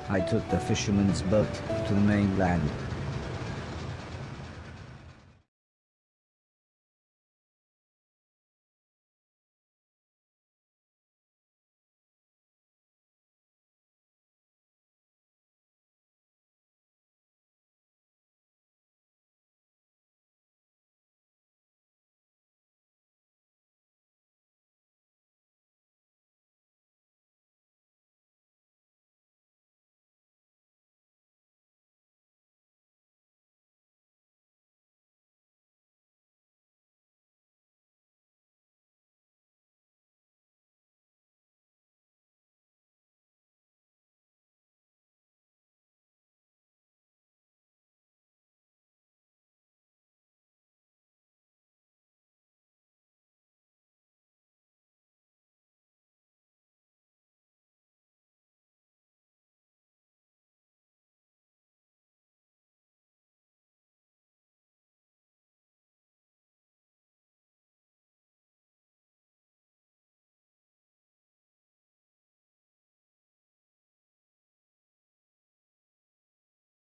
I took the fisherman's boat to the mainland.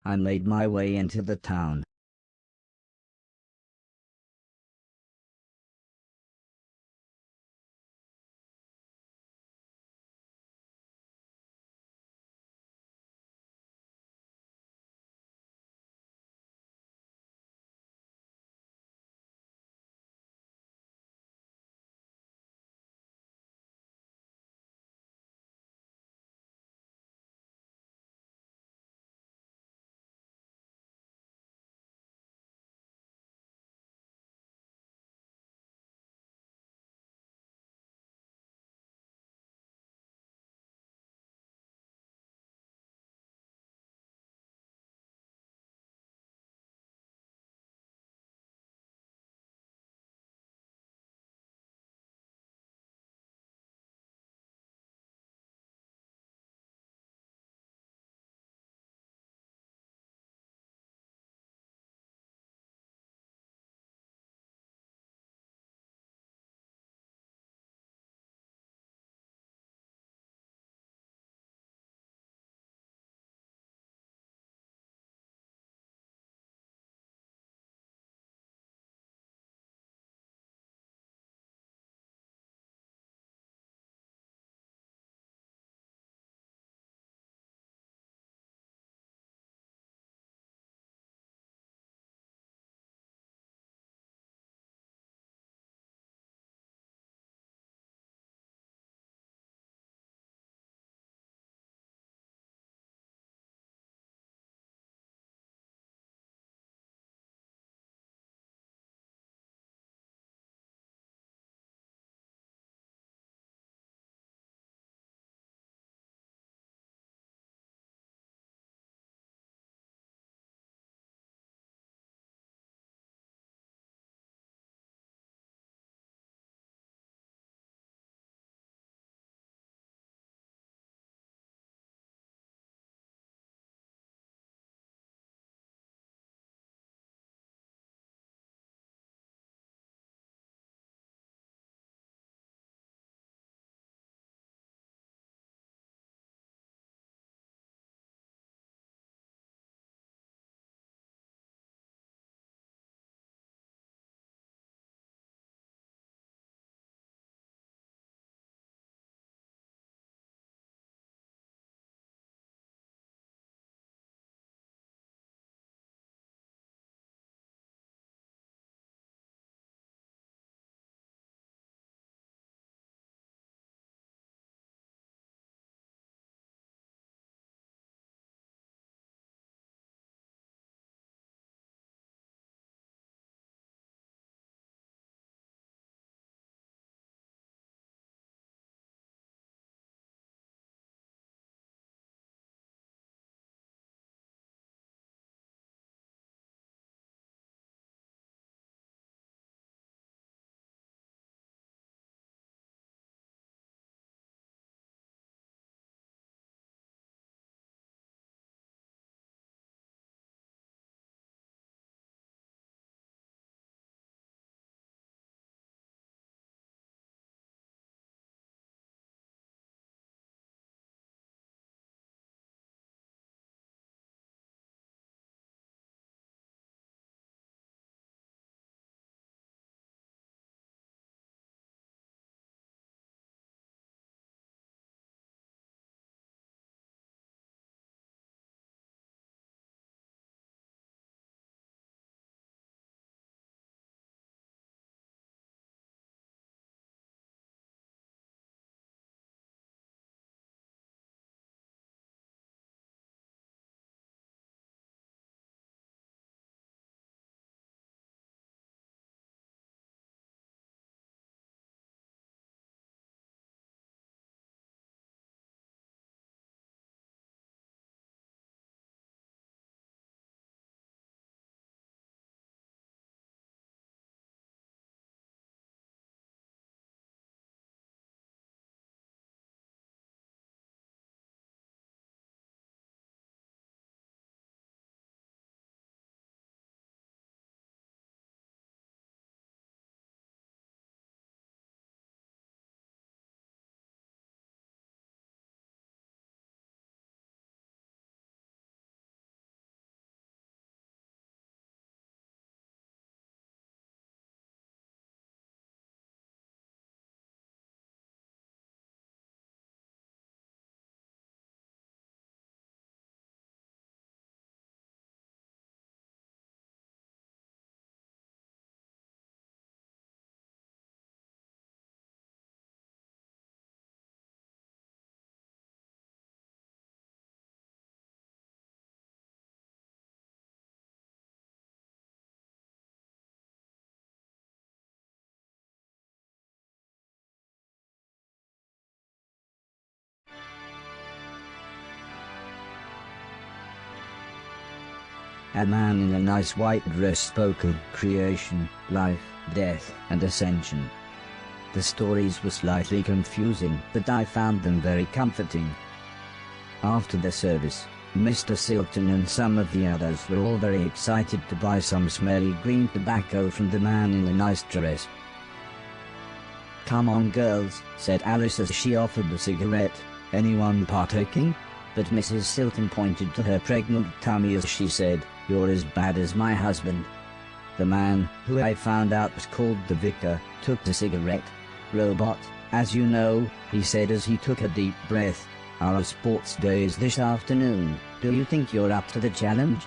I made my way into the town. A man in a nice white dress spoke of creation, life, death, and ascension. The stories were slightly confusing, but I found them very comforting. After the service, Mr. Silton and some of the others were all very excited to buy some smelly green tobacco from the man in the nice dress. "Come on, girls," said Alice as she offered the cigarette. "Anyone partaking?" But Mrs. Silton pointed to her pregnant tummy as she said, "You're as bad as my husband." The man, who I found out was called the vicar, took the cigarette. "Robot, as you know," he said as he took a deep breath, "our sports day is this afternoon. Do you think you're up to the challenge?"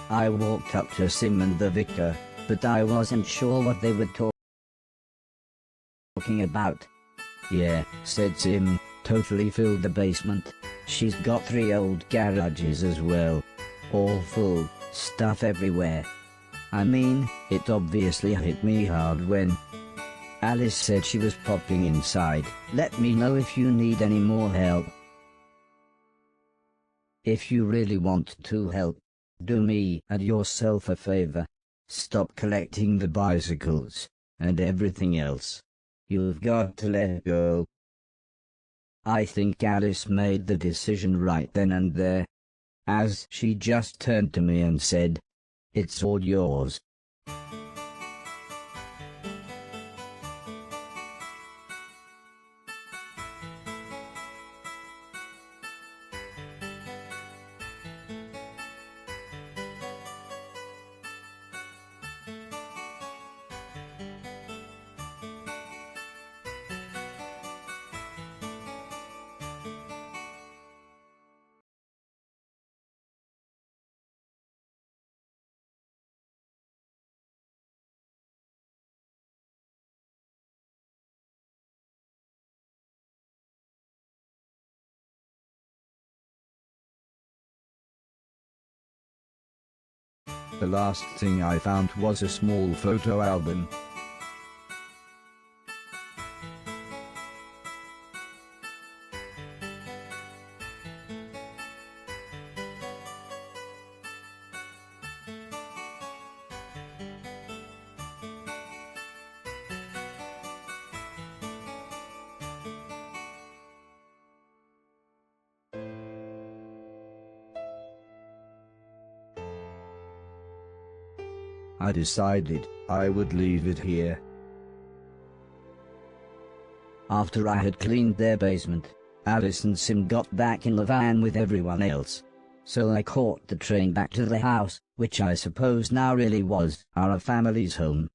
I walked up to Sim and the vicar, but I wasn't sure what they were talking about. "Yeah," said Sim, "totally filled the basement. She's got 3 old garages as well. All full, stuff everywhere. I mean, it obviously hit me hard when Alice said she was popping inside. Let me know if you need any more help. If you really want to help, do me and yourself a favor. Stop collecting the bicycles and everything else. You've got to let go." I think Alice made the decision right then and there, as she just turned to me and said, "It's all yours." The last thing I found was a small photo album. I decided I would leave it here. After I had cleaned their basement, Alice and Sim got back in the van with everyone else. So I caught the train back to the house, which I suppose now really was our family's home.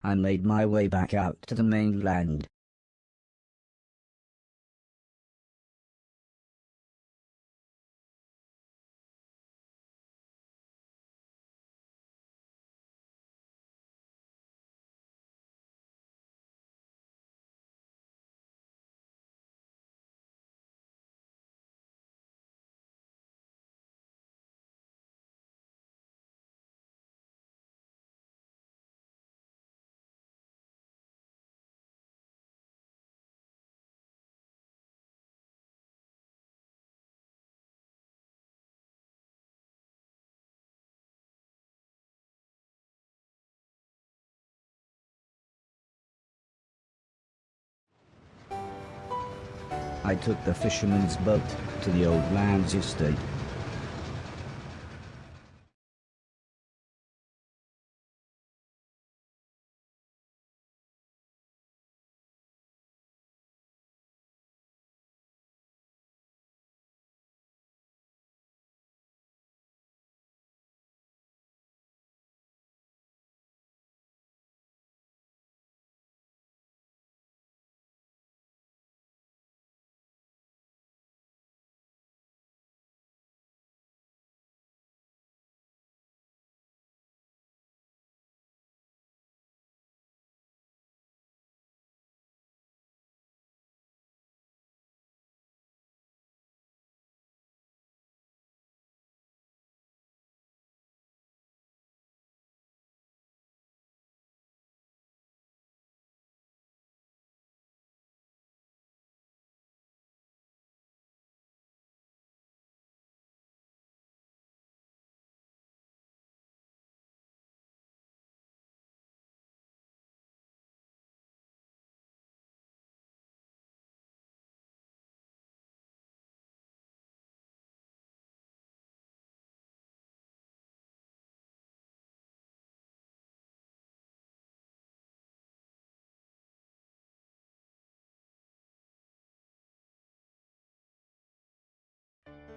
I made my way back out to the mainland. I took the fisherman's boat to the old man's estate.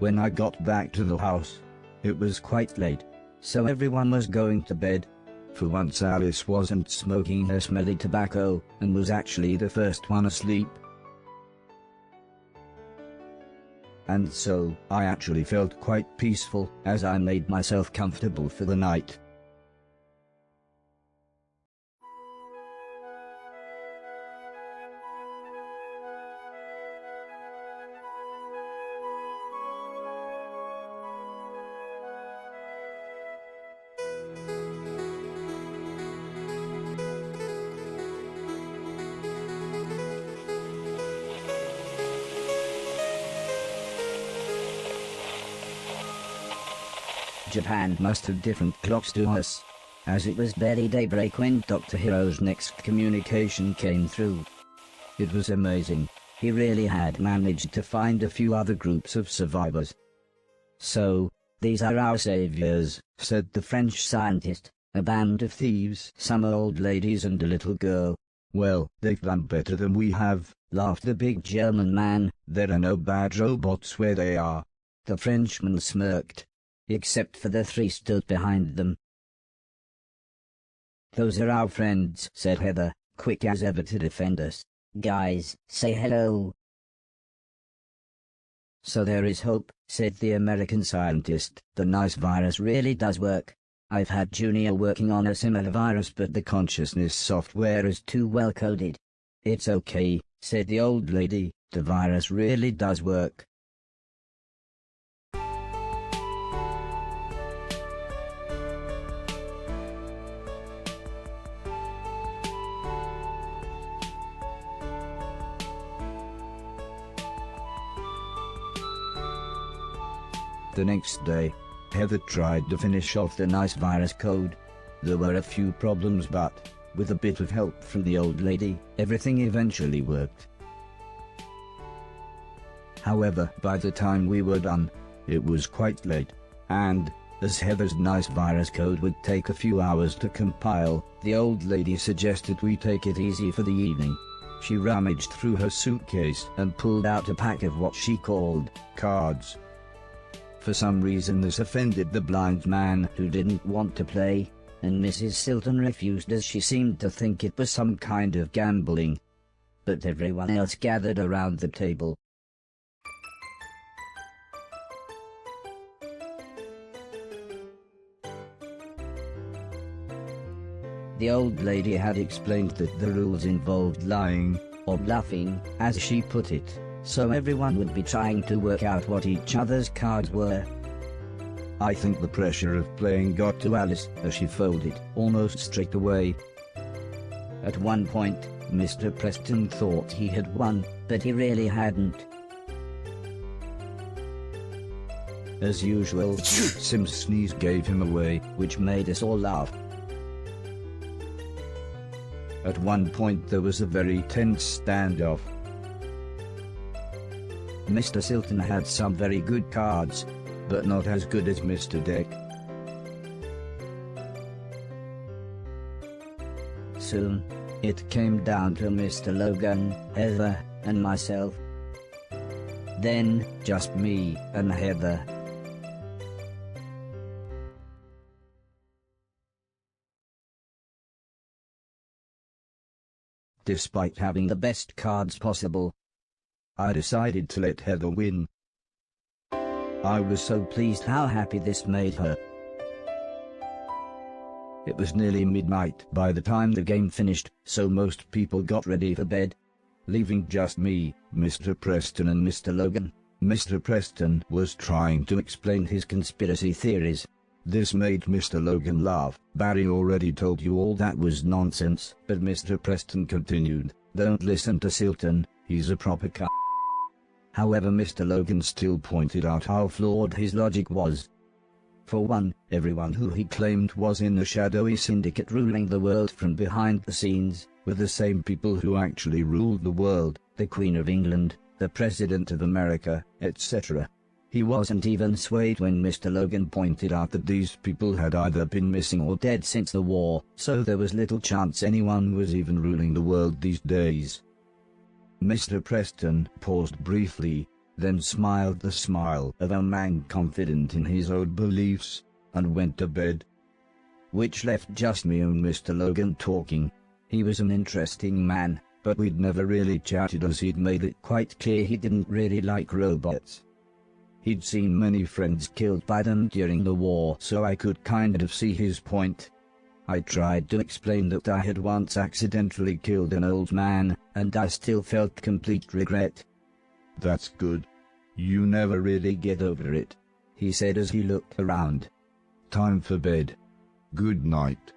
When I got back to the house, it was quite late, so everyone was going to bed. For once Alice wasn't smoking her smelly tobacco, and was actually the first one asleep. And so, I actually felt quite peaceful, as I made myself comfortable for the night. Japan must have different clocks to us, as it was barely daybreak when Dr. Hiro's next communication came through. It was amazing. He really had managed to find a few other groups of survivors. "So, these are our saviors," said the French scientist. "A band of thieves, some old ladies and a little girl." "Well, they've done better than we have," laughed the big German man. "There are no bad robots where they are." The Frenchman smirked. "Except for the three stood behind them." "Those are our friends," said Heather, quick as ever to defend us. "Guys, say hello." "So there is hope," said the American scientist. "The nice virus really does work. I've had Junior working on a similar virus, but the consciousness software is too well coded." "It's okay," said the old lady. "The virus really does work." The next day, Heather tried to finish off the nice virus code. There were a few problems, but, with a bit of help from the old lady, everything eventually worked. However, by the time we were done, it was quite late, and, as Heather's nice virus code would take a few hours to compile, the old lady suggested we take it easy for the evening. She rummaged through her suitcase and pulled out a pack of what she called cards. For some reason this offended the blind man, who didn't want to play, and Mrs. Silton refused as she seemed to think it was some kind of gambling. But everyone else gathered around the table. The old lady had explained that the rules involved lying, or bluffing, as she put it, so everyone would be trying to work out what each other's cards were. I think the pressure of playing got to Alice as she folded almost straight away. At one point, Mr. Preston thought he had won, but he really hadn't. As usual, Sim's sneeze gave him away, which made us all laugh. At one point there was a very tense standoff. Mr. Silton had some very good cards, but not as good as Mr. Deck. Soon, it came down to Mr. Logan, Heather, and myself. Then, just me and Heather. Despite having the best cards possible, I decided to let Heather win. I was so pleased how happy this made her. It was nearly midnight by the time the game finished, so most people got ready for bed, leaving just me, Mr. Preston and Mr. Logan. Mr. Preston was trying to explain his conspiracy theories. This made Mr. Logan laugh. Barry already told you all that was nonsense, but Mr. Preston continued, don't listen to Silton, he's a proper c***. However, Mr. Logan still pointed out how flawed his logic was. For one, everyone who he claimed was in a shadowy syndicate ruling the world from behind the scenes, were the same people who actually ruled the world, the Queen of England, the President of America, etc. He wasn't even swayed when Mr. Logan pointed out that these people had either been missing or dead since the war, so there was little chance anyone was even ruling the world these days. Mr. Preston paused briefly, then smiled the smile of a man confident in his own beliefs, and went to bed. Which left just me and Mr. Logan talking. He was an interesting man, but we'd never really chatted as he'd made it quite clear he didn't really like robots. He'd seen many friends killed by them during the war, so I could kind of see his point. I tried to explain that I had once accidentally killed an old man, and I still felt complete regret. That's good. You never really get over it, he said as he looked around. Time for bed. Good night.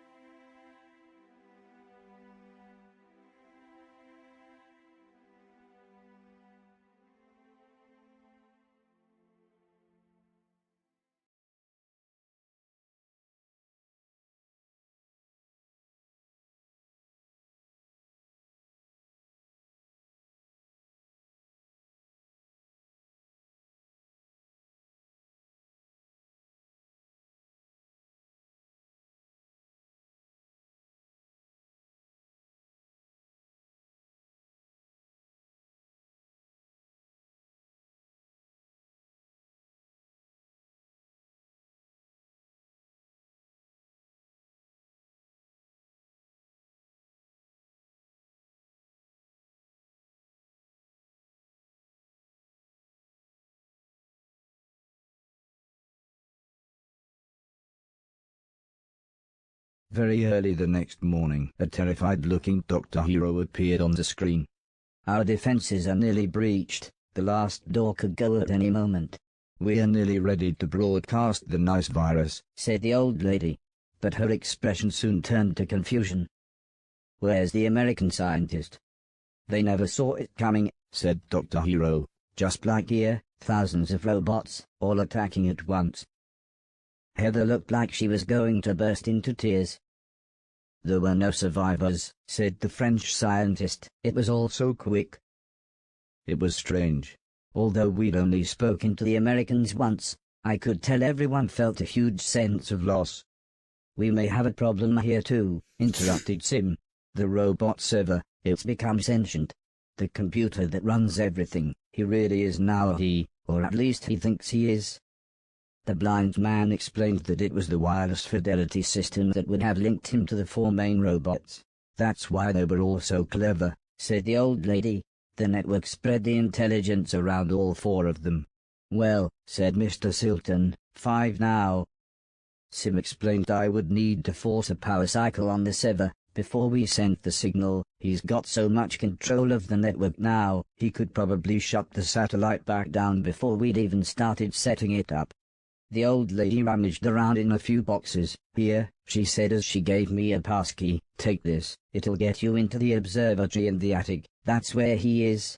Very early the next morning, a terrified-looking Dr. Hero appeared on the screen. Our defenses are nearly breached, the last door could go at any moment. We are nearly ready to broadcast the nice virus, said the old lady, but her expression soon turned to confusion. Where's the American scientist? They never saw it coming, said Dr. Hero, just like here, thousands of robots, all attacking at once. Heather looked like she was going to burst into tears. There were no survivors, said the French scientist, it was all so quick. It was strange. Although we'd only spoken to the Americans once, I could tell everyone felt a huge sense of loss. We may have a problem here too, interrupted Sim. The robot server, it's become sentient. The computer that runs everything, he really is now he, or at least he thinks he is. The blind man explained that it was the wireless fidelity system that would have linked him to the 4 main robots. "That's why they were all so clever," said the old lady. "The network spread the intelligence around all 4 of them." "Well," said Mr. Silton, 5 now." Sim explained I would need to force a power cycle on the server before we sent the signal. "He's got so much control of the network now, he could probably shut the satellite back down before we'd even started setting it up." The old lady rummaged around in a few boxes. "Here," she said as she gave me a passkey, "take this, it'll get you into the observatory in the attic. That's where he is."